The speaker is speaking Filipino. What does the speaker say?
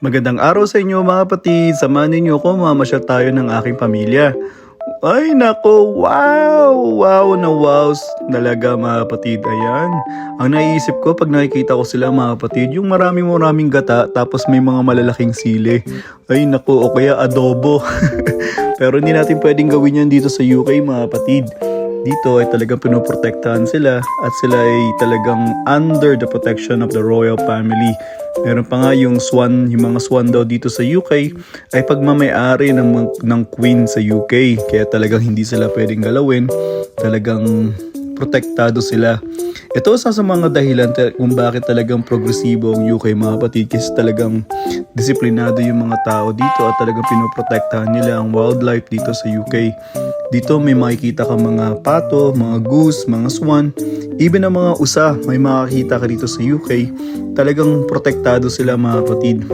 Magandang araw sa inyo mga kapatid. Samahan ninyo ako, mamasyal tayo ng aking pamilya. Ay nako, wow! Wow na wow talaga mga kapatid. Ayan. Ang naiisip ko pag nakikita ko sila mga kapatid, yung maraming gata tapos may mga malalaking sili. Ay nako, o kaya adobo. Pero hindi natin pwedeng gawin yan dito sa UK mga kapatid. Dito ay talagang pinoprotektahan sila at sila ay talagang under the protection of the royal family. Meron pa nga yung swan, yung mga swan daw dito sa UK ay pagmamayari ng queen sa UK. Kaya talagang hindi sila pwedeng galawin. Talagang protektado sila. Ito isa sa mga dahilan kung bakit talagang progresibo ang UK mga kapatid, kasi talagang disiplinado yung mga tao dito at talagang pinoprotektahan nila ang wildlife dito sa UK. Dito may makikita ka mga pato, mga goose, mga swan, even ang mga usa may makikita ka dito sa UK. Talagang protektado sila mga kapatid.